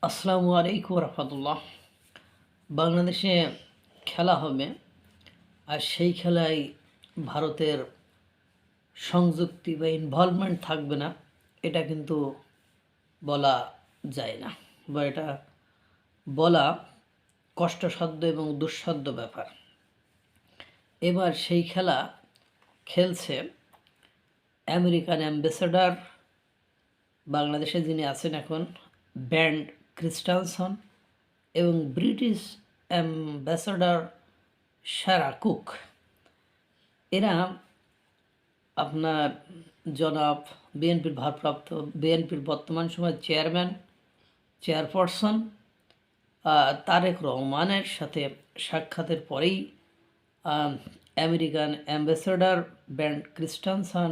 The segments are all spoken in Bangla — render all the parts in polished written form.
আসসালামু আলাইকুম রহমতুল্লাহ। বাংলাদেশে খেলা হবে, আর সেই খেলায় ভারতের সংযুক্তি বা ইনভলভমেন্ট থাকবে না, এটা কিন্তু বলা যায় না, বা এটা বলা কষ্টসাধ্য এবং দুঃসাধ্য ব্যাপার। এবার সেই খেলা খেলছে আমেরিকান অ্যাম্বাসেডর বাংলাদেশে যিনি আছেন এখন, ব্যান্ড ক্রিস্টানসন, এবং ব্রিটিশ অ্যাম্বাসেডর সারা কুক। এরা আপনার জনাব বিএনপির বর্তমান সময় চেয়ারপারসন তারেক রহমানের সাথে সাক্ষাতের পরেই আমেরিকান অ্যাম্বাসেডর ব্যান্ড ক্রিস্টানসন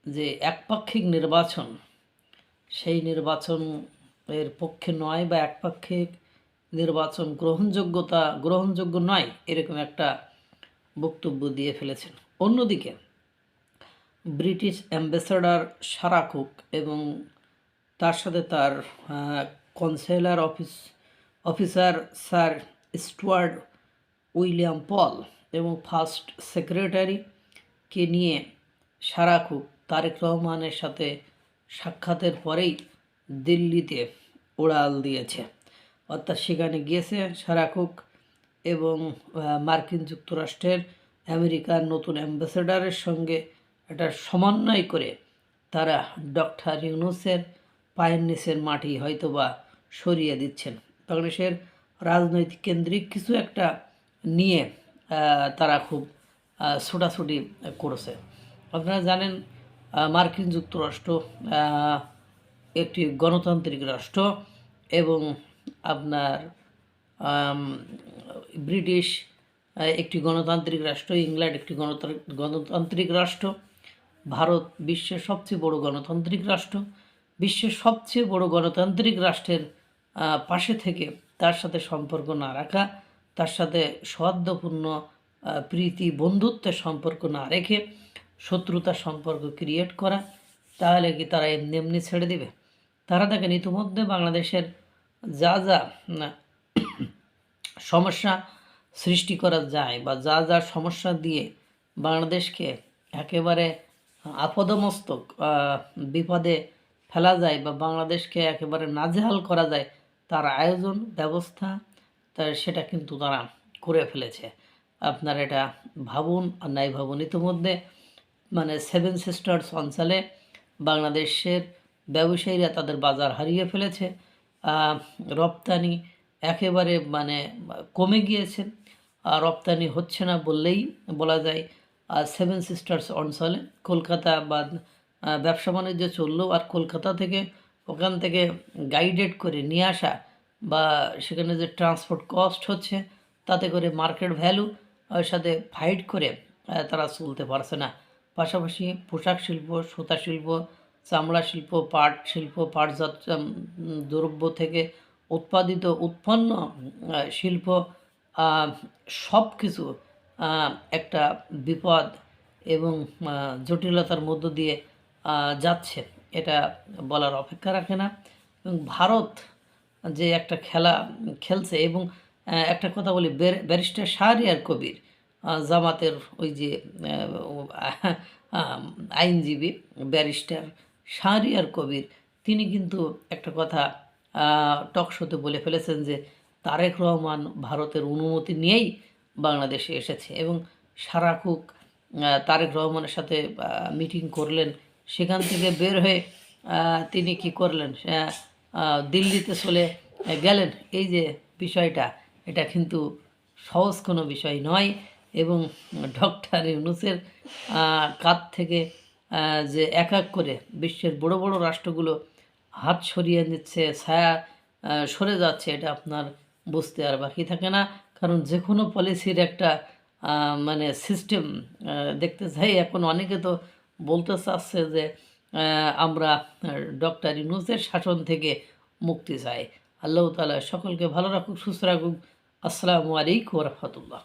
যে একপাক্ষিক নির্বাচন, সেই নির্বাচনের পক্ষে নয়, বা একপাক্ষিক নির্বাচন গ্রহণযোগ্য নয়, এরকম একটা বক্তব্য দিয়ে ফেলেছেন। অন্যদিকে ব্রিটিশ অ্যাম্বাসেডর সারা কুক এবং তার সাথে তার concealer officer sir Stewart William পল এবং ফার্স্ট সেক্রেটারিকে নিয়ে সারা কুক তারেক রহমানের সাথে সাক্ষাতের পরেই দিল্লিতে উড়াল দিয়েছে। অর্থাৎ সেখানে গিয়েছে সারা কুক এবং মার্কিন যুক্তরাষ্ট্রের আমেরিকার নতুন অ্যাম্বাসেডরের সঙ্গে একটা সমন্বয় করে তারা ডক্টর ইউনূসের পায়ের নিচের মাটি হয়তোবা সরিয়ে দিচ্ছেন। বাংলাদেশের রাজনৈতিক কেন্দ্রিক কিছু একটা নিয়ে তারা খুব ছোটাছুটি করেছে। আপনারা জানেন মার্কিন যুক্তরাষ্ট্র একটি গণতান্ত্রিক রাষ্ট্র, এবং আপনার ব্রিটিশ একটি গণতান্ত্রিক রাষ্ট্র, ইংল্যান্ড একটি গণতান্ত্রিক রাষ্ট্র, ভারত বিশ্বের সবচেয়ে বড় গণতান্ত্রিক রাষ্ট্র। বিশ্বের সবচেয়ে বড় গণতান্ত্রিক রাষ্ট্রের পাশে থেকে তার সাথে সম্পর্ক না রাখা, তার সাথে সৌহার্দ্যপূর্ণ প্রীতি বন্ধুত্বের সম্পর্ক না রেখে শত্রুতার সম্পর্ক ক্রিয়েট করা, তাহলে কি তারা এমনি এমনি ছেড়ে দেবে? তারা দেখেন ইতিমধ্যে বাংলাদেশের যা যা সমস্যা সৃষ্টি করা যায়, বা যা যা সমস্যা দিয়ে বাংলাদেশকে একেবারে আপদমস্তক বিপদে ফেলা যায়, বা বাংলাদেশকে একেবারে নাজেহাল করা যায়, তার আয়োজন ব্যবস্থা সেটা কিন্তু তারা করে ফেলেছে। আপনারা এটা ভাবুন আর নাই ভাবুন, ইতিমধ্যে মানে 7 সিস্টার্স অঞ্চলে বাংলাদেশের ব্যবসায়ীরা তাদের বাজার হারিয়ে ফেলেছে, রপ্তানি একেবারে মানে কমে গিয়েছে, রপ্তানি হচ্ছে না বললেই বলা যায়। 7 সিস্টার্স অঞ্চলে কলকাতা বা ব্যবসা বাণিজ্য চললেও, আর কলকাতা থেকে ওখান থেকে গাইডেড করে নিয়ে আসা, বা সেখানে যে ট্রান্সপোর্ট কস্ট হচ্ছে, তাতে করে মার্কেট ভ্যালু সাথে ফাইট করে তারা চলতে পারছে না। পাশাপাশি পোশাক শিল্প, সুতা শিল্প, চামড়া শিল্প, পাট শিল্প, পাটজাত দ্রব্য থেকে উৎপন্ন শিল্প, সব কিছু একটা বিপদ এবং জটিলতার মধ্য দিয়ে যাচ্ছে, এটা বলার অপেক্ষা রাখে না। এবং ভারত যে একটা খেলা খেলছে, এবং একটা কথা বলি, ব্যারিস্টার শাহরিয়ার কবির, জামাতের ওই যে আইনজীবী ব্যারিস্টার শাহরিয়ার কবির, তিনি কিন্তু একটা কথা টক শোতে বলে ফেলেছেন যে তারেক রহমান ভারতের অনুমতি নিয়েই বাংলাদেশে এসেছে, এবং সারা কুক তারেক রহমানের সাথে মিটিং করলেন। সেখান থেকে বের হয়ে তিনি কি করলেন, দিল্লিতে চলে গেলেন। এই যে বিষয়টা, এটা কিন্তু সহজ কোনো বিষয় নয়, এবং ডক্টর ইউনূসের কাঁধ থেকে যে এক এক করে বিশ্বের বড় বড় রাষ্ট্রগুলো হাত সরিয়ে নিচ্ছে, ছায়া সরে যাচ্ছে, এটা আপনার বুঝতে আর বাকি থাকে না। কারণ যে কোনো পলিসির একটা মানে সিস্টেম দেখতে চাই। এখন অনেকে তো বলতে চাচ্ছে যে আমরা ডক্টর ইউনূসের শাসন থেকে মুক্তি চাই। আল্লাহ তাআলা সকলকে ভালো রাখুক, সুস্থ রাখুক। আসসালামু আলাইকুম ওয়া রাহমাতুল্লাহ।